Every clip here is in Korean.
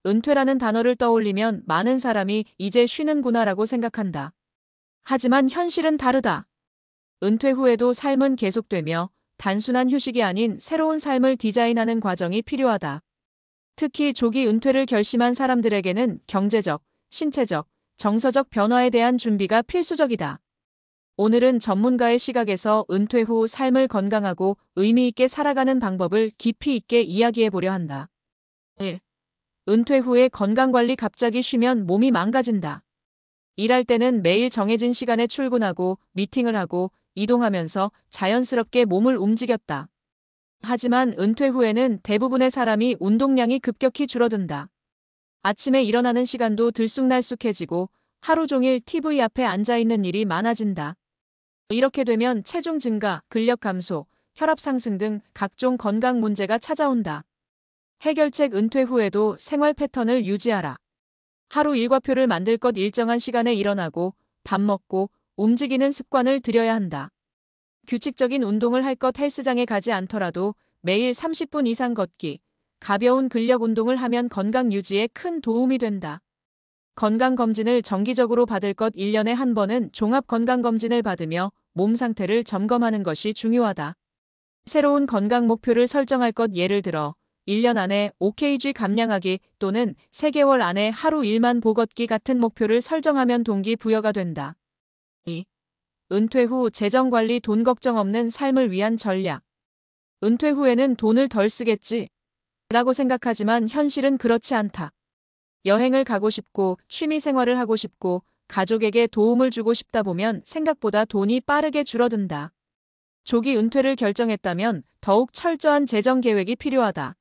은퇴라는 단어를 떠올리면 많은 사람이 이제 쉬는구나라고 생각한다. 하지만 현실은 다르다. 은퇴 후에도 삶은 계속되며 단순한 휴식이 아닌 새로운 삶을 디자인하는 과정이 필요하다. 특히 조기 은퇴를 결심한 사람들에게는 경제적, 신체적, 정서적 변화에 대한 준비가 필수적이다. 오늘은 전문가의 시각에서 은퇴 후 삶을 건강하고 의미 있게 살아가는 방법을 깊이 있게 이야기해 보려 한다. 1. 은퇴 후에 건강관리. 갑자기 쉬면 몸이 망가진다. 일할 때는 매일 정해진 시간에 출근하고 미팅을 하고 이동하면서 자연스럽게 몸을 움직였다. 하지만 은퇴 후에는 대부분의 사람이 운동량이 급격히 줄어든다. 아침에 일어나는 시간도 들쑥날쑥해지고 하루 종일 TV 앞에 앉아 있는 일이 많아진다. 이렇게 되면 체중 증가, 근력 감소, 혈압 상승 등 각종 건강 문제가 찾아온다. 해결책. 은퇴 후에도 생활 패턴을 유지하라. 하루 일과표를 만들 것. 일정한 시간에 일어나고 밥 먹고 움직이는 습관을 들여야 한다. 규칙적인 운동을 할 것. 헬스장에 가지 않더라도 매일 30분 이상 걷기, 가벼운 근력 운동을 하면 건강 유지에 큰 도움이 된다. 건강검진을 정기적으로 받을 것. 1년에 한 번은 종합건강검진을 받으며 몸 상태를 점검하는 것이 중요하다. 새로운 건강 목표를 설정할 것. 예를 들어 1년 안에 5kg 감량하기 또는 3개월 안에 하루 1만 보 걷기 같은 목표를 설정하면 동기부여가 된다. 2. 은퇴 후 재정관리. 돈 걱정 없는 삶을 위한 전략. 은퇴 후에는 돈을 덜 쓰겠지 라고 생각하지만 현실은 그렇지 않다. 여행을 가고 싶고 취미 생활을 하고 싶고 가족에게 도움을 주고 싶다 보면 생각보다 돈이 빠르게 줄어든다. 조기 은퇴를 결정했다면 더욱 철저한 재정 계획이 필요하다.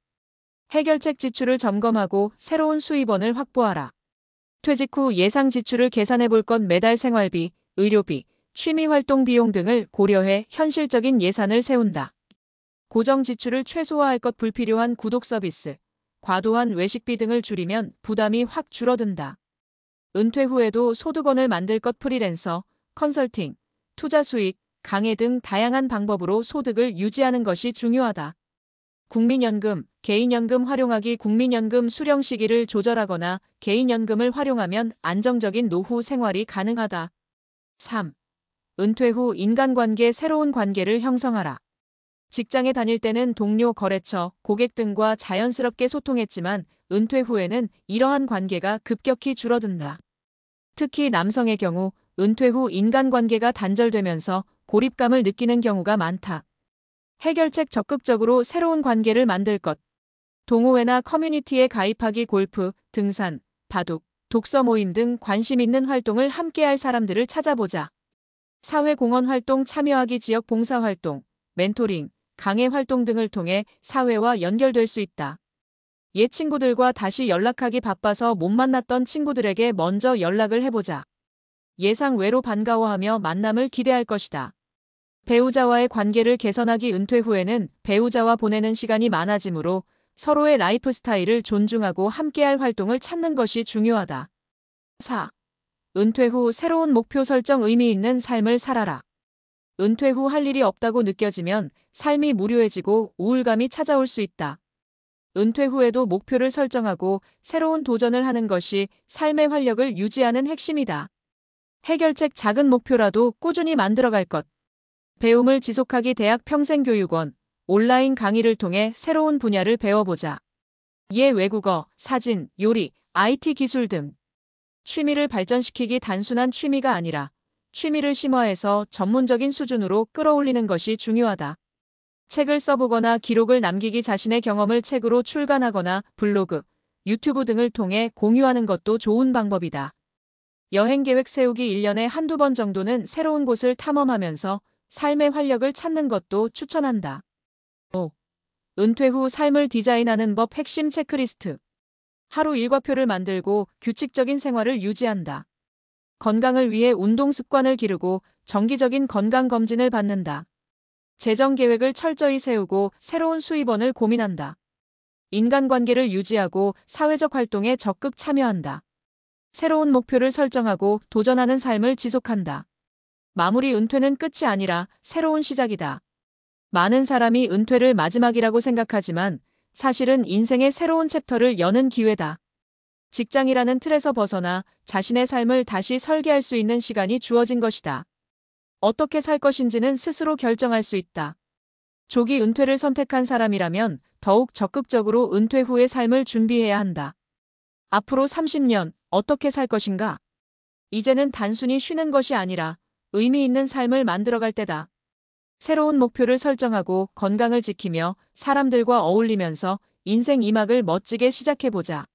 해결책. 지출을 점검하고 새로운 수입원을 확보하라. 퇴직 후 예상 지출을 계산해 볼 것. 매달 생활비, 의료비, 취미 활동 비용 등을 고려해 현실적인 예산을 세운다. 고정 지출을 최소화할 것. 불필요한 구독 서비스, 과도한 외식비 등을 줄이면 부담이 확 줄어든다. 은퇴 후에도 소득원을 만들 것. 프리랜서, 컨설팅, 투자 수익, 강의 등 다양한 방법으로 소득을 유지하는 것이 중요하다. 국민연금, 개인연금 활용하기. 국민연금 수령 시기를 조절하거나 개인연금을 활용하면 안정적인 노후 생활이 가능하다. 3. 은퇴 후 인간관계. 새로운 관계를 형성하라. 직장에 다닐 때는 동료, 거래처, 고객 등과 자연스럽게 소통했지만 은퇴 후에는 이러한 관계가 급격히 줄어든다. 특히 남성의 경우 은퇴 후 인간관계가 단절되면서 고립감을 느끼는 경우가 많다. 해결책. 적극적으로 새로운 관계를 만들 것. 동호회나 커뮤니티에 가입하기. 골프, 등산, 바둑, 독서 모임 등 관심 있는 활동을 함께할 사람들을 찾아보자. 사회공헌 활동 참여하기. 지역 봉사활동, 멘토링, 강의 활동 등을 통해 사회와 연결될 수 있다. 옛 친구들과 다시 연락하기. 바빠서 못 만났던 친구들에게 먼저 연락을 해보자. 예상 외로 반가워하며 만남을 기대할 것이다. 배우자와의 관계를 개선하기. 은퇴 후에는 배우자와 보내는 시간이 많아지므로 서로의 라이프 스타일을 존중하고 함께할 활동을 찾는 것이 중요하다. 4. 은퇴 후 새로운 목표 설정. 의미 있는 삶을 살아라. 은퇴 후 할 일이 없다고 느껴지면 삶이 무료해지고 우울감이 찾아올 수 있다. 은퇴 후에도 목표를 설정하고 새로운 도전을 하는 것이 삶의 활력을 유지하는 핵심이다. 해결책. 작은 목표라도 꾸준히 만들어갈 것. 배움을 지속하기. 대학 평생교육원, 온라인 강의를 통해 새로운 분야를 배워보자. 외국어, 사진, 요리, IT 기술 등. 취미를 발전시키기. 단순한 취미가 아니라 취미를 심화해서 전문적인 수준으로 끌어올리는 것이 중요하다. 책을 써보거나 기록을 남기기. 자신의 경험을 책으로 출간하거나 블로그, 유튜브 등을 통해 공유하는 것도 좋은 방법이다. 여행 계획 세우기. 1년에 한두 번 정도는 새로운 곳을 탐험하면서 삶의 활력을 찾는 것도 추천한다. 5. 은퇴 후 삶을 디자인하는 법. 핵심 체크리스트. 하루 일과표를 만들고 규칙적인 생활을 유지한다. 건강을 위해 운동 습관을 기르고 정기적인 건강검진을 받는다. 재정 계획을 철저히 세우고 새로운 수입원을 고민한다. 인간관계를 유지하고 사회적 활동에 적극 참여한다. 새로운 목표를 설정하고 도전하는 삶을 지속한다. 마무리. 은퇴는 끝이 아니라 새로운 시작이다. 많은 사람이 은퇴를 마지막이라고 생각하지만 사실은 인생의 새로운 챕터를 여는 기회다. 직장이라는 틀에서 벗어나 자신의 삶을 다시 설계할 수 있는 시간이 주어진 것이다. 어떻게 살 것인지는 스스로 결정할 수 있다. 조기 은퇴를 선택한 사람이라면 더욱 적극적으로 은퇴 후의 삶을 준비해야 한다. 앞으로 30년 어떻게 살 것인가? 이제는 단순히 쉬는 것이 아니라 의미 있는 삶을 만들어갈 때다. 새로운 목표를 설정하고 건강을 지키며 사람들과 어울리면서 인생 2막을 멋지게 시작해보자.